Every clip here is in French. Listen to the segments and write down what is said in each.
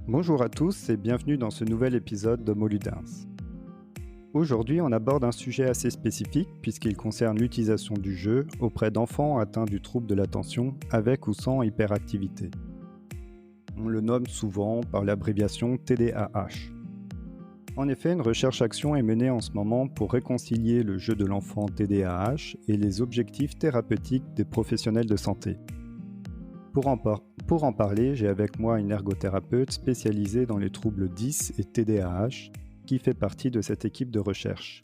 Bonjour à tous et bienvenue dans ce nouvel épisode de Moludins. Aujourd'hui, on aborde un sujet assez spécifique puisqu'il concerne l'utilisation du jeu auprès d'enfants atteints du trouble de l'attention avec ou sans hyperactivité. On le nomme souvent par l'abréviation TDAH. En effet, une recherche-action est menée en ce moment pour réconcilier le jeu de l'enfant TDAH et les objectifs thérapeutiques des professionnels de santé. Pour en parler, j'ai avec moi une ergothérapeute spécialisée dans les troubles 10 et TDAH qui fait partie de cette équipe de recherche.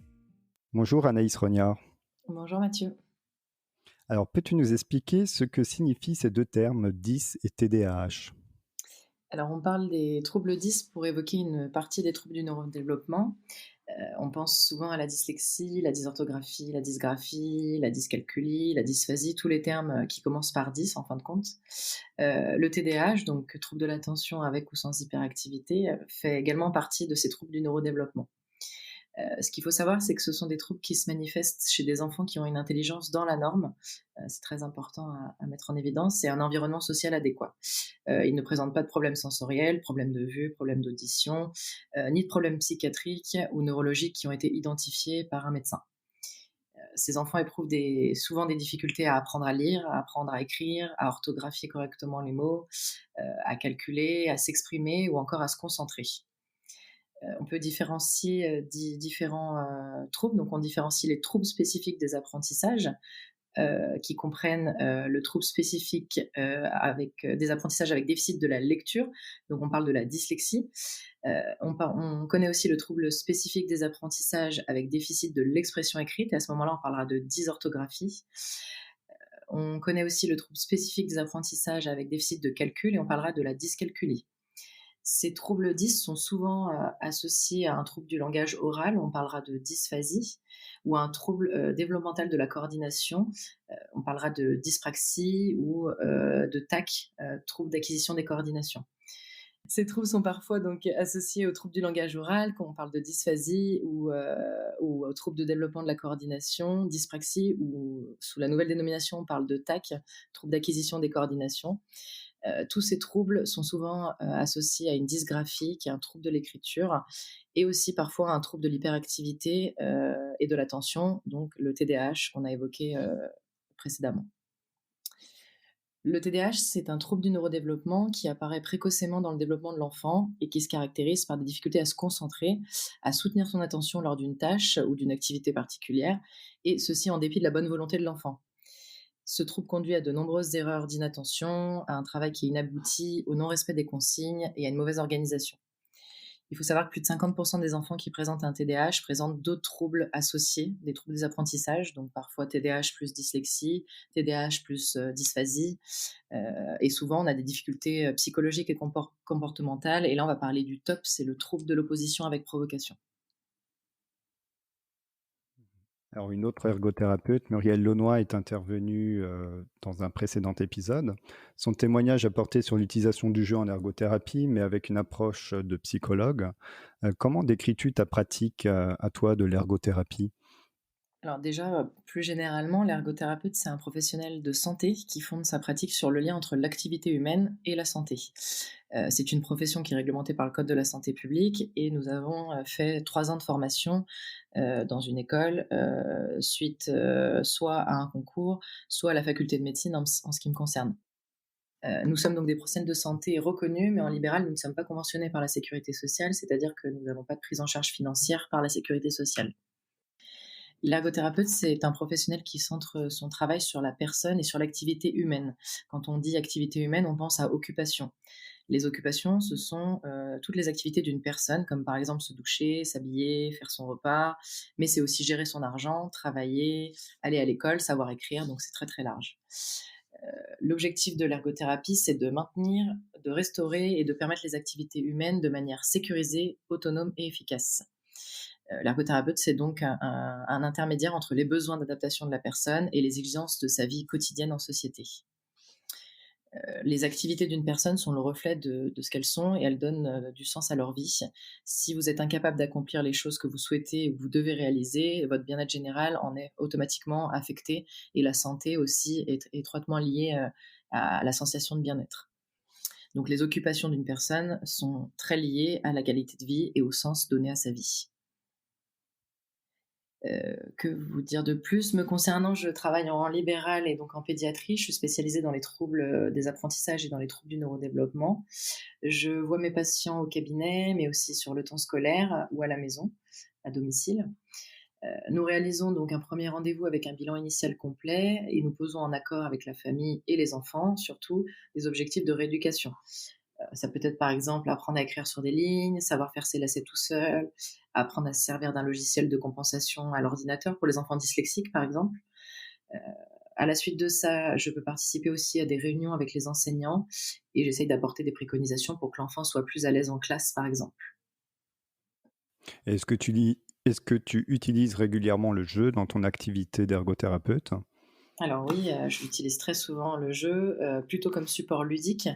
Bonjour Anaïs Rognard. Bonjour Mathieu. Alors, peux-tu nous expliquer ce que signifient ces deux termes 10 et TDAH ? Alors on parle des troubles 10 pour évoquer une partie des troubles du neurodéveloppement. On pense souvent à la dyslexie, la dysorthographie, la dysgraphie, la dyscalculie, la dysphasie, tous les termes qui commencent par 10 en fin de compte. Le TDAH, donc trouble de l'attention avec ou sans hyperactivité, fait également partie de ces troubles du neurodéveloppement. Ce qu'il faut savoir, c'est que ce sont des troubles qui se manifestent chez des enfants qui ont une intelligence dans la norme. C'est très important à mettre en évidence, et un environnement social adéquat. Ils ne présentent pas de problèmes sensoriels, problèmes de vue, problèmes d'audition, ni de problèmes psychiatriques ou neurologiques qui ont été identifiés par un médecin. Ces enfants éprouvent souvent des difficultés à apprendre à lire, à apprendre à écrire, à orthographier correctement les mots, à calculer, à s'exprimer ou encore à se concentrer. On peut différencier différents troubles. Donc, on différencie les troubles spécifiques des apprentissages, qui comprennent le trouble spécifique avec des apprentissages avec déficit de la lecture. Donc, on parle de la dyslexie. On connaît aussi le trouble spécifique des apprentissages avec déficit de l'expression écrite. Et à ce moment-là, on parlera de dysorthographie. On connaît aussi le trouble spécifique des apprentissages avec déficit de calcul et on parlera de la dyscalculie. Ces troubles 10 sont souvent associés à un trouble du langage oral, on parlera de dysphasie, ou à un trouble développemental de la coordination, on parlera de dyspraxie ou de TAC, trouble d'acquisition des coordinations. Ces troubles sont parfois donc associés aux troubles du langage oral, quand on parle de dysphasie, ou aux troubles de développement de la coordination, dyspraxie, ou sous la nouvelle dénomination, on parle de TAC, trouble d'acquisition des coordinations. Tous ces troubles sont souvent associés à une dysgraphie, qui est un trouble de l'écriture, et aussi parfois un trouble de l'hyperactivité et de l'attention, donc le TDAH qu'on a évoqué précédemment. Le TDAH, c'est un trouble du neurodéveloppement qui apparaît précocement dans le développement de l'enfant et qui se caractérise par des difficultés à se concentrer, à soutenir son attention lors d'une tâche ou d'une activité particulière, et ceci en dépit de la bonne volonté de l'enfant. Ce trouble conduit à de nombreuses erreurs d'inattention, à un travail qui est inabouti, au non-respect des consignes et à une mauvaise organisation. Il faut savoir que plus de 50% des enfants qui présentent un TDAH présentent d'autres troubles associés, des troubles des apprentissages, donc parfois TDAH plus dyslexie, TDAH plus dysphasie, et souvent on a des difficultés psychologiques et comportementales, et là on va parler du TOP, c'est le trouble de l'opposition avec provocation. Alors, une autre ergothérapeute, Muriel Launois, est intervenue dans un précédent épisode. Son témoignage a porté sur l'utilisation du jeu en ergothérapie, mais avec une approche de psychologue. Comment décris-tu ta pratique à toi de l'ergothérapie ? Alors déjà, plus généralement, l'ergothérapeute, c'est un professionnel de santé qui fonde sa pratique sur le lien entre l'activité humaine et la santé. C'est une profession qui est réglementée par le code de la santé publique, et nous avons fait 3 ans de formation dans une école, suite soit à un concours, soit à la faculté de médecine en ce qui me concerne. Nous sommes donc des professionnels de santé reconnus, mais en libéral, nous ne sommes pas conventionnés par la sécurité sociale, c'est-à-dire que nous n'avons pas de prise en charge financière par la sécurité sociale. L'ergothérapeute, c'est un professionnel qui centre son travail sur la personne et sur l'activité humaine. Quand on dit activité humaine, on pense à occupation. Les occupations, ce sont toutes les activités d'une personne, comme par exemple se doucher, s'habiller, faire son repas, mais c'est aussi gérer son argent, travailler, aller à l'école, savoir écrire, donc c'est très très large. L'objectif de l'ergothérapie, c'est de maintenir, de restaurer et de permettre les activités humaines de manière sécurisée, autonome et efficace. L'ergothérapeute, c'est donc un intermédiaire entre les besoins d'adaptation de la personne et les exigences de sa vie quotidienne en société. Les activités d'une personne sont le reflet de ce qu'elles sont, et elles donnent du sens à leur vie. Si vous êtes incapable d'accomplir les choses que vous souhaitez ou que vous devez réaliser, votre bien-être général en est automatiquement affecté, et la santé aussi est étroitement liée à la sensation de bien-être. Donc les occupations d'une personne sont très liées à la qualité de vie et au sens donné à sa vie. Que vous dire de plus? Me concernant, je travaille en libéral et donc en pédiatrie. Je suis spécialisée dans les troubles, des apprentissages et dans les troubles du neurodéveloppement. Je vois mes patients au cabinet, mais aussi sur le temps scolaire ou à la maison, à domicile. Nous réalisons donc un premier rendez-vous avec un bilan initial complet et nous posons en accord avec la famille et les enfants, surtout, des objectifs de rééducation. Ça peut être par exemple apprendre à écrire sur des lignes, savoir faire ses lacets tout seul, apprendre à se servir d'un logiciel de compensation à l'ordinateur pour les enfants dyslexiques par exemple. Heu, à la suite de ça, je peux participer aussi à des réunions avec les enseignants et j'essaye d'apporter des préconisations pour que l'enfant soit plus à l'aise en classe par exemple. Est-ce que tu utilises régulièrement le jeu dans ton activité d'ergothérapeute? Alors oui, j'utilise très souvent le jeu, plutôt comme support ludique,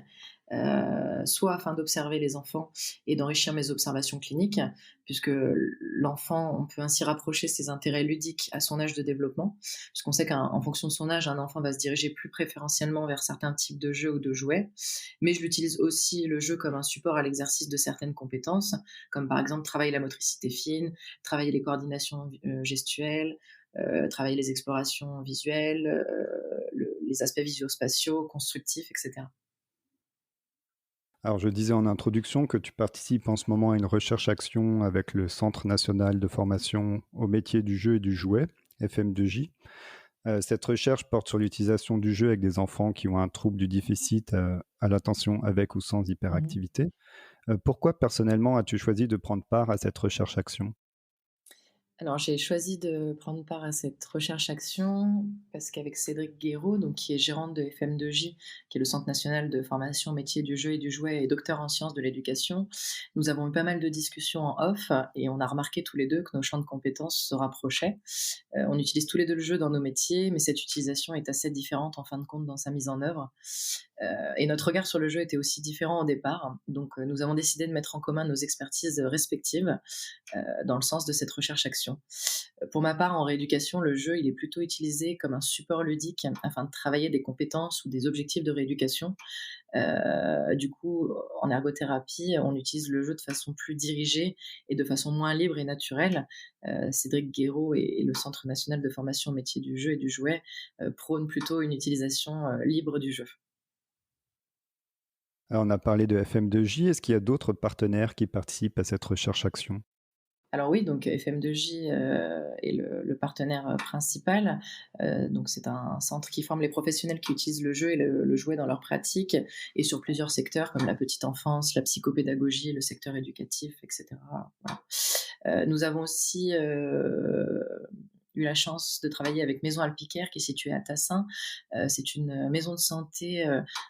soit afin d'observer les enfants et d'enrichir mes observations cliniques, puisque l'enfant on peut ainsi rapprocher ses intérêts ludiques à son âge de développement. Puisqu'on sait qu'en fonction de son âge, un enfant va se diriger plus préférentiellement vers certains types de jeux ou de jouets. Mais je l'utilise aussi le jeu comme un support à l'exercice de certaines compétences, comme par exemple travailler la motricité fine, travailler les coordinations gestuelles, travailler les explorations visuelles, les aspects visuospatiaux, constructifs, etc. Alors, je disais en introduction que tu participes en ce moment à une recherche-action avec le Centre national de formation au métier du jeu et du jouet, FM2J. Cette recherche porte sur l'utilisation du jeu avec des enfants qui ont un trouble du déficit à l'attention avec ou sans Mmh. hyperactivité. Pourquoi personnellement as-tu choisi de prendre part à cette recherche-action? Alors, j'ai choisi de prendre part à cette recherche-action parce qu'avec Cédric Guéraud, donc qui est gérante de FM2J, qui est le Centre national de formation au métier du jeu et du jouet et docteur en sciences de l'éducation, nous avons eu pas mal de discussions en off et on a remarqué tous les 2 que nos champs de compétences se rapprochaient. On utilise tous les 2 le jeu dans nos métiers, mais cette utilisation est assez différente en fin de compte dans sa mise en œuvre. Et notre regard sur le jeu était aussi différent au départ. Donc, nous avons décidé de mettre en commun nos expertises respectives dans le sens de cette recherche-action. Pour ma part, en rééducation, le jeu, il est plutôt utilisé comme un support ludique afin de travailler des compétences ou des objectifs de rééducation. Du coup, en ergothérapie, on utilise le jeu de façon plus dirigée et de façon moins libre et naturelle. Cédric Guéraud et le Centre national de formation au métier du jeu et du jouet prônent plutôt une utilisation libre du jeu. Alors, on a parlé de FM2J. Est-ce qu'il y a d'autres partenaires qui participent à cette recherche-action? Alors oui, donc FM2J est le partenaire principal. Donc c'est un centre qui forme les professionnels qui utilisent le jeu et le jouet dans leur pratique et sur plusieurs secteurs comme la petite enfance, la psychopédagogie, le secteur éducatif, et cetera. Voilà. Nous avons aussi, eu la chance de travailler avec Maison Alpicaire qui est située à Tassin. C'est une maison de santé,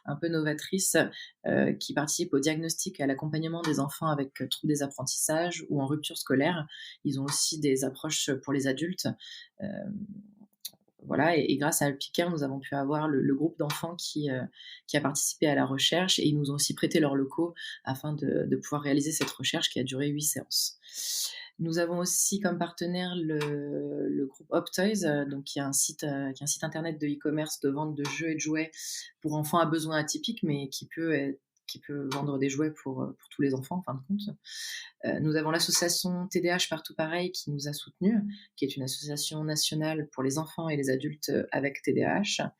un peu novatrice, qui participe au diagnostic et à l'accompagnement des enfants avec, troubles des apprentissages ou en rupture scolaire. Ils ont aussi des approches, pour les adultes. Hem, voilà et grâce à Alpicaire, nous avons pu avoir le groupe d'enfants qui a participé à la recherche et ils nous ont aussi prêté leurs locaux afin de pouvoir réaliser cette recherche qui a duré 8 séances. Nous avons aussi comme partenaire le groupe Optoys, donc qui est un site internet de e-commerce de vente de jeux et de jouets pour enfants à besoins atypiques, mais qui peut vendre des jouets pour tous les enfants en fin de compte. Nous avons l'association TDH Partout Pareil qui nous a soutenus, qui est une association nationale pour les enfants et les adultes avec TDAH.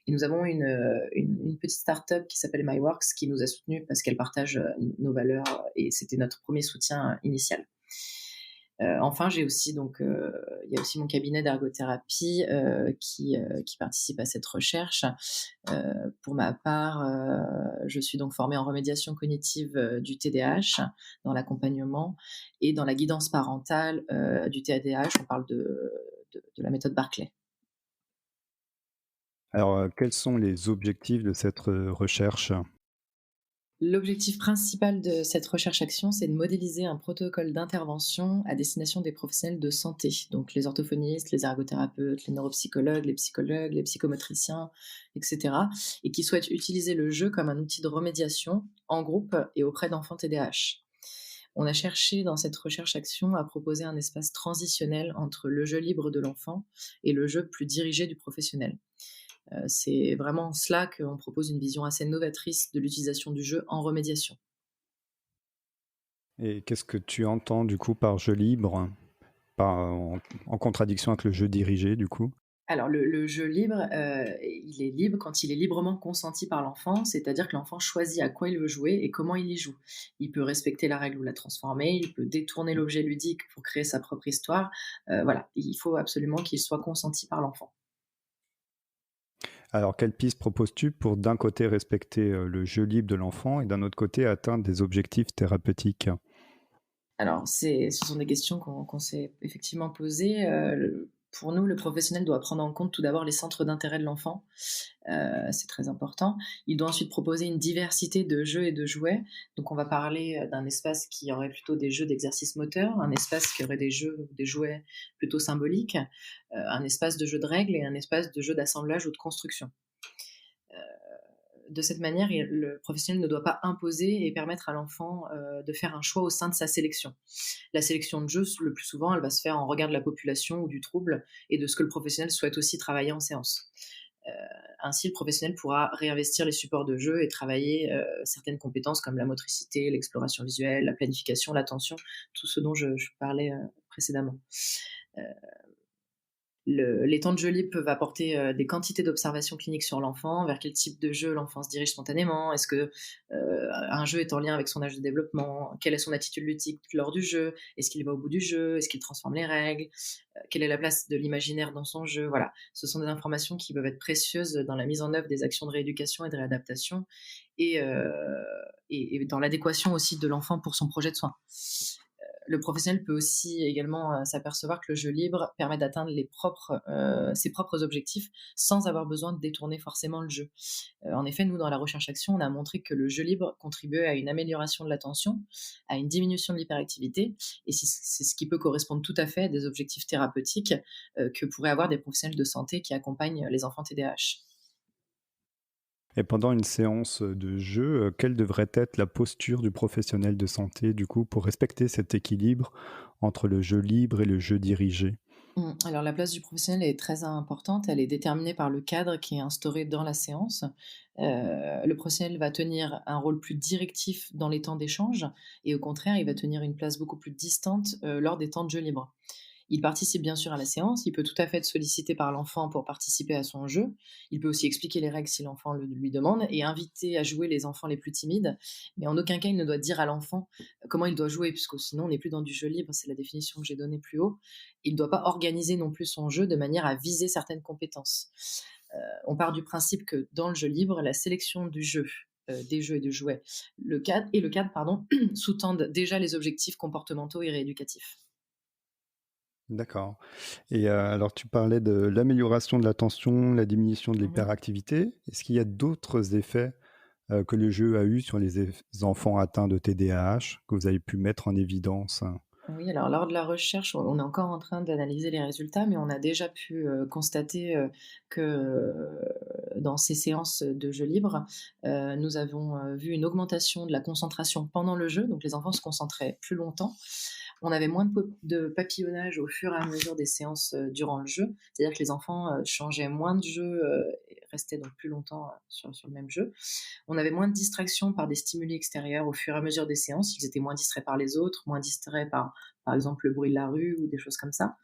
Et nous avons une petite start-up qui s'appelle MyWorks qui nous a soutenus parce qu'elle partage nos valeurs et c'était notre premier soutien initial. Enfin, j'ai aussi donc, il y a aussi mon cabinet d'ergothérapie, qui participe à cette recherche. Pour ma part, je suis donc formée en remédiation cognitive, du TDAH, dans l'accompagnement et dans la guidance parentale, du TDAH. On parle de la méthode Barclay. Alors, quels sont les objectifs de cette recherche? L'objectif principal de cette recherche-action, c'est de modéliser un protocole d'intervention à destination des professionnels de santé, donc les orthophonistes, les ergothérapeutes, les neuropsychologues, les psychomotriciens, etc., et qui souhaitent utiliser le jeu comme un outil de remédiation en groupe et auprès d'enfants TDAH. On a cherché dans cette recherche-action à proposer un espace transitionnel entre le jeu libre de l'enfant et le jeu plus dirigé du professionnel. C'est vraiment en cela qu'on propose une vision assez novatrice de l'utilisation du jeu en remédiation. Et qu'est-ce que tu entends du coup par jeu libre, en contradiction avec le jeu dirigé du coup? Alors le jeu libre, il est libre quand il est librement consenti par l'enfant, c'est-à-dire que l'enfant choisit à quoi il veut jouer et comment il y joue. Il peut respecter la règle ou la transformer, il peut détourner l'objet ludique pour créer sa propre histoire. Voilà, il faut absolument qu'il soit consenti par l'enfant. Alors quelle piste proposes-tu pour d'un côté respecter, le jeu libre de l'enfant et d'un autre côté atteindre des objectifs thérapeutiques? Alors ce sont des questions qu'on s'est effectivement posées. Pour nous, le professionnel doit prendre en compte tout d'abord les centres d'intérêt de l'enfant. C'est très important. Il doit ensuite proposer une diversité de jeux et de jouets. Donc on va parler, d'un espace qui aurait plutôt des jeux d'exercice moteur, un espace qui aurait des jeux ou des jouets plutôt symboliques, un espace de jeu de règles et un espace de jeu d'assemblage ou de construction. De cette manière, le professionnel ne doit pas imposer et permettre à l'enfant, de faire un choix au sein de sa sélection. La sélection de jeux, le plus souvent, elle va se faire en regard de la population ou du trouble et de ce que le professionnel souhaite aussi travailler en séance. Heu, Ainsi, le professionnel pourra réinvestir les supports de jeu et travailler, certaines compétences comme la motricité, l'exploration visuelle, la planification, l'attention, tout ce dont je parlais, précédemment. Heu Les temps de jeu libre peuvent apporter des quantités d'observations cliniques sur l'enfant, vers quel type de jeu l'enfant se dirige spontanément. Est-ce que un jeu est en lien avec son âge de développement? Quelle est son attitude ludique lors du jeu? Est-ce qu'il va au bout du jeu? Est-ce qu'il transforme les règles? Quelle est la place de l'imaginaire dans son jeu? Voilà, ce sont des informations qui peuvent être précieuses dans la mise en œuvre des actions de rééducation et de réadaptation et, et dans l'adéquation aussi de l'enfant pour son projet de soins. Le professionnel peut aussi également s'apercevoir que le jeu libre permet d'atteindre ses propres objectifs sans avoir besoin de détourner forcément le jeu. En effet, nous, dans la recherche-action, on a montré que le jeu libre contribuait à une amélioration de l'attention, à une diminution de l'hyperactivité, et c'est ce qui peut correspondre tout à fait à des objectifs thérapeutiques que pourraient avoir des professionnels de santé qui accompagnent les enfants TDAH. Et pendant une séance, de jeu, quelle devrait être la posture du professionnel de santé, du coup, pour respecter cet équilibre entre le jeu libre et le jeu dirigé? Alors la place du professionnel est très importante, elle est déterminée par le cadre qui est instauré dans la séance. Le professionnel va tenir un rôle plus directif dans les temps d'échange et au contraire, il va tenir une place beaucoup plus distante, lors des temps de jeu libre. Il participe bien sûr à la séance, il peut tout à fait être sollicité par l'enfant pour participer à son jeu. Il peut aussi expliquer les règles si l'enfant le lui demande et inviter à jouer les enfants les plus timides. Mais en aucun cas, il ne doit dire à l'enfant comment il doit jouer, puisque sinon on n'est plus dans du jeu libre, c'est la définition que j'ai donnée plus haut. Il ne doit pas organiser non plus son jeu de manière à viser certaines compétences. On part du principe que dans le jeu libre, la sélection du jeu, des jeux et de jouets, le cadre pardon, sous-tendent déjà les objectifs comportementaux et rééducatifs. D'accord. Et alors tu parlais de l'amélioration de l'attention, la diminution de Mmh. l'hyperactivité. Est-ce qu'il y a d'autres effets, que le jeu a eu sur les enfants atteints de TDAH, que vous avez pu mettre en évidence? Oui, alors lors de la recherche, on est encore en train d'analyser les résultats, mais on a déjà pu, constater, que, dans ces séances de jeu libre, nous avons, vu une augmentation de la concentration pendant le jeu, donc les enfants se concentraient plus longtemps. On avait moins de papillonnage au fur et à mesure des séances, durant le jeu. C'est-à-dire que les enfants, changeaient moins de jeu, et restaient donc plus longtemps, sur le même jeu. On avait moins de distractions par des stimuli extérieurs au fur et à mesure des séances. Ils étaient moins distraits par les autres, moins distraits par exemple, le bruit de la rue ou des choses comme ça.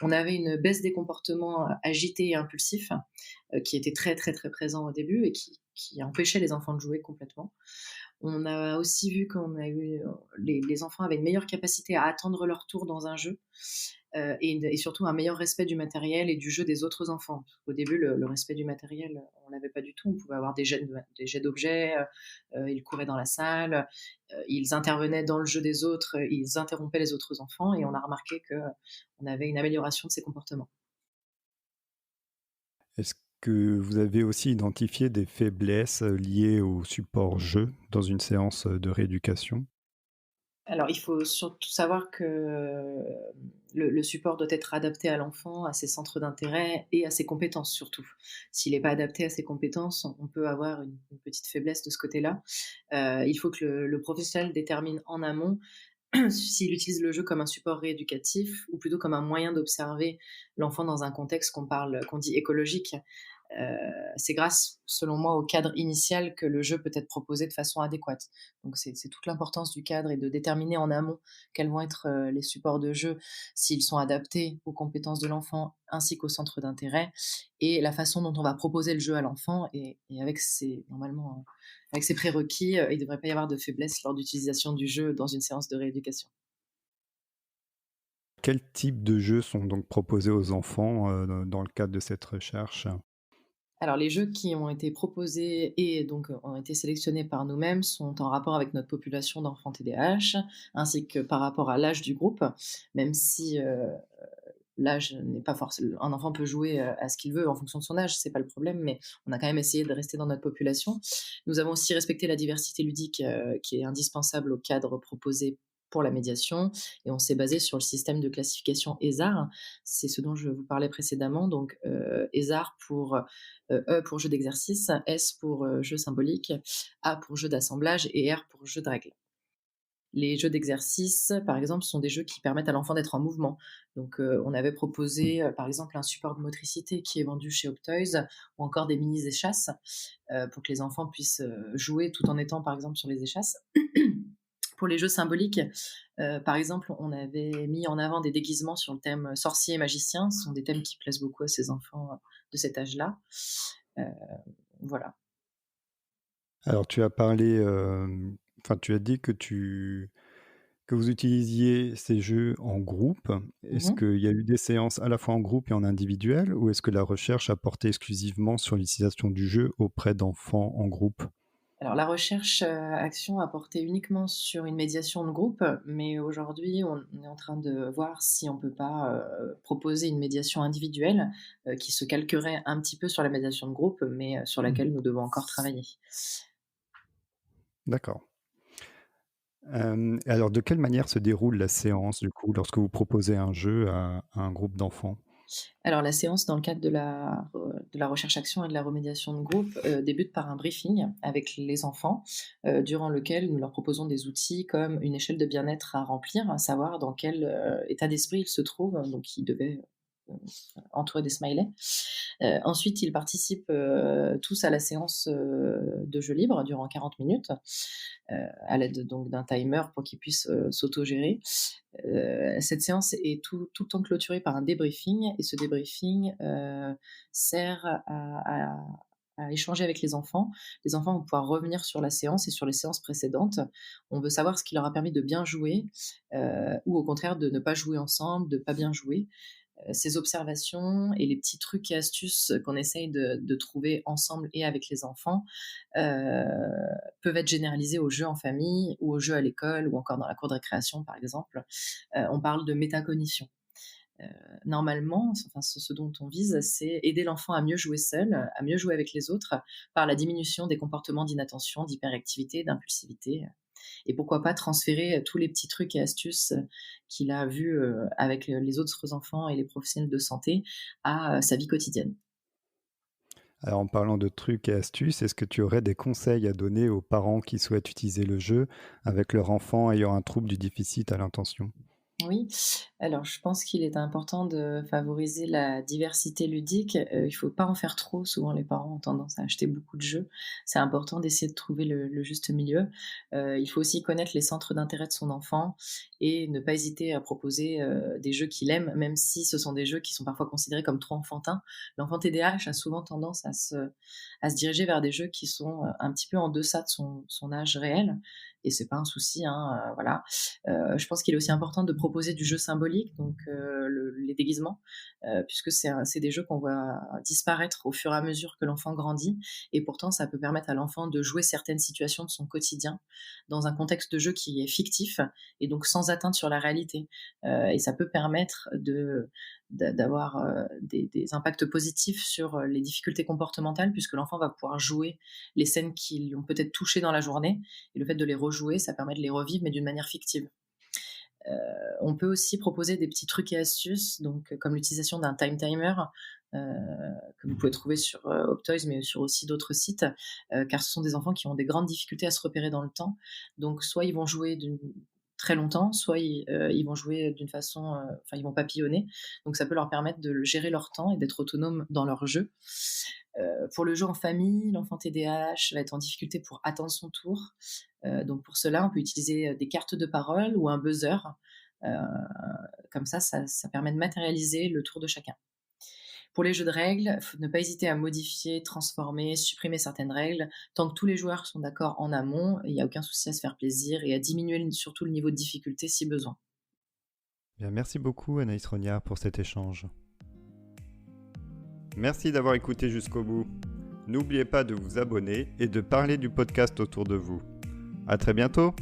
On avait une baisse des comportements agités et impulsifs, qui était très, très, très présent au début et qui empêchait les enfants de jouer complètement. On a aussi vu qu'on a eu les enfants avaient une meilleure capacité à attendre leur tour dans un jeu, et surtout un meilleur respect du matériel et du jeu des autres enfants. Au début, le respect du matériel, on l'avait pas du tout. On pouvait avoir des jets d'objets, ils couraient dans la salle, ils intervenaient dans le jeu des autres, ils interrompaient les autres enfants et on a remarqué qu'on avait une amélioration de ces comportements. Est-ce que vous avez aussi identifié des faiblesses, liées au support jeu dans une séance, de rééducation? Alors, il faut surtout savoir que le support doit être adapté à l'enfant, à ses centres d'intérêt et à ses compétences surtout. S'il n'est pas adapté à ses compétences, on peut avoir une petite faiblesse de ce côté-là. Il faut que le professionnel détermine en amont s'il utilise le jeu comme un support rééducatif ou plutôt comme un moyen d'observer l'enfant dans un contexte qu'on dit écologique. C'est grâce, selon moi, au cadre initial que le jeu peut être proposé de façon adéquate. Donc c'est toute l'importance du cadre et de déterminer en amont quels vont être, les supports de jeu, s'ils sont adaptés aux compétences de l'enfant ainsi qu'au centre d'intérêt et la façon dont on va proposer le jeu à l'enfant et avec ses normalement, avec ses prérequis, il ne devrait pas y avoir de faiblesse lors d'utilisation du jeu dans une séance de rééducation. Quels types de jeux sont donc proposés aux enfants, dans le cadre de cette recherche? Alors les jeux qui ont été proposés et donc ont été sélectionnés par nous-mêmes sont en rapport avec notre population d'enfants TDAH, ainsi que par rapport à l'âge du groupe, même si, l'âge n'est pas forcément un enfant peut jouer, à ce qu'il veut en fonction de son âge, c'est pas le problème, mais on a quand même essayé de rester dans notre population. Nous avons aussi respecté la diversité ludique, qui est indispensable au cadre proposé pour la médiation et on s'est basé sur le système de classification ESAR. C'est ce dont je vous parlais précédemment, donc ESAR pour, E pour jeu d'exercice, S pour, jeu symbolique, A pour jeu d'assemblage et R pour jeu de règles. Les jeux d'exercice, par exemple, sont des jeux qui permettent à l'enfant d'être en mouvement. Donc, on avait proposé, par exemple, un support de motricité qui est vendu chez Optoys ou encore des mini échasses, pour que les enfants puissent, jouer tout en étant, par exemple, sur les échasses. Pour les jeux symboliques, par exemple, on avait mis en avant des déguisements sur le thème sorcier et magicien. Ce sont des thèmes qui plaisent beaucoup à ces enfants, de cet âge-là. Heu, voilà. Alors tu as parlé, enfin tu as dit que vous utilisiez ces jeux en groupe. Est-ce Mmh. qu'il y a eu des séances à la fois en groupe et en individuel ou est-ce que la recherche a porté exclusivement sur l'utilisation du jeu auprès d'enfants en groupe? Alors la recherche, action a porté uniquement sur une médiation de groupe, mais aujourd'hui on est en train de voir si on peut pas, proposer une médiation individuelle, qui se calquerait un petit peu sur la médiation de groupe, mais, sur laquelle nous devons encore travailler. D'accord. Et alors de quelle manière se déroule la séance du coup, lorsque vous proposez un jeu à un groupe d'enfants? Alors la séance dans le cadre de la recherche action et de la remédiation de groupe, débute par un briefing avec les enfants, durant lequel nous leur proposons des outils comme une échelle de bien-être à remplir, à savoir dans quel, état d'esprit ils se trouvent, donc ils devaient, heu, entourer des smileys. Ensuite, ils participent, tous à la séance, de jeu libre durant 40 minutes, à l'aide donc d'un timer pour qu'ils puissent, s'autogérer. Cette séance est tout le temps clôturée par un débriefing et ce débriefing, sert à échanger avec les enfants. Les enfants vont pouvoir revenir sur la séance et sur les séances précédentes. On veut savoir ce qui leur a permis de bien jouer, ou au contraire de ne pas jouer ensemble, de pas bien jouer. Ces observations et les petits trucs et astuces qu'on essaye de trouver ensemble et avec les enfants, heu, peuvent être généralisés aux jeux en famille ou aux jeux à l'école ou encore dans la cour de récréation, par exemple. On parle de métacognition. Heu, Normalement, enfin ce dont on vise, c'est aider l'enfant à mieux jouer seul, à mieux jouer avec les autres, par la diminution des comportements d'inattention, d'hyperactivité, d'impulsivité, et pourquoi pas transférer, tous les petits trucs et astuces, qu'il a vus, avec, les autres enfants et les professionnels de santé à, sa vie quotidienne. Alors en parlant de trucs et astuces, est-ce que tu aurais des conseils à donner aux parents qui souhaitent utiliser le jeu avec leur enfant ayant un trouble du déficit à l'attention? Oui, alors je pense qu'il est important de favoriser la diversité ludique, il faut pas en faire trop. Souvent les parents ont tendance à acheter beaucoup de jeux. C'est important d'essayer de trouver le juste milieu. Il faut aussi connaître les centres d'intérêt de son enfant et ne pas hésiter à proposer, des jeux qu'il aime, même si ce sont des jeux qui sont parfois considérés comme trop enfantins. L'enfant TDAH a souvent tendance à se diriger vers des jeux qui sont, un petit peu en deçà de son âge réel et c'est pas un souci, hein, voilà. Je pense qu'il est aussi important de proposer du jeu symbolique, donc les déguisements, puisque c'est des jeux qu'on voit disparaître au fur et à mesure que l'enfant grandit et pourtant ça peut permettre à l'enfant de jouer certaines situations de son quotidien dans un contexte de jeu qui est fictif et donc sans atteinte sur la réalité. Et ça peut permettre d'avoir, des impacts positifs sur, les difficultés comportementales puisque l'enfant va pouvoir jouer les scènes qui l'ont peut-être touché dans la journée et le fait de les rejouer, ça permet de les revivre mais d'une manière fictive. Heu, on peut aussi proposer des petits trucs et astuces, donc comme l'utilisation d'un time timer, heu, que vous pouvez trouver sur, Optoys, mais sur aussi d'autres sites, car ce sont des enfants qui ont des grandes difficultés à se repérer dans le temps. Donc soit ils vont jouer d'une très longtemps, soit ils vont jouer d'une façon, enfin ils vont papillonner. Donc ça peut leur permettre de gérer leur temps et d'être autonomes dans leur jeu. Pour le jeu en famille, l'enfant TDAH va être en difficulté pour attendre son tour. Donc pour cela, on peut utiliser des cartes de parole ou un buzzer. Heu, Comme ça permet de matérialiser le tour de chacun. Pour les jeux de règles, faut ne pas hésiter à modifier, transformer, supprimer certaines règles. Tant que tous les joueurs sont d'accord en amont, il n'y a aucun souci à se faire plaisir et à diminuer surtout le niveau de difficulté si besoin. Bien, merci beaucoup Anaïs Rognard pour cet échange. Merci d'avoir écouté jusqu'au bout. N'oubliez pas de vous abonner et de parler du podcast autour de vous. À très bientôt!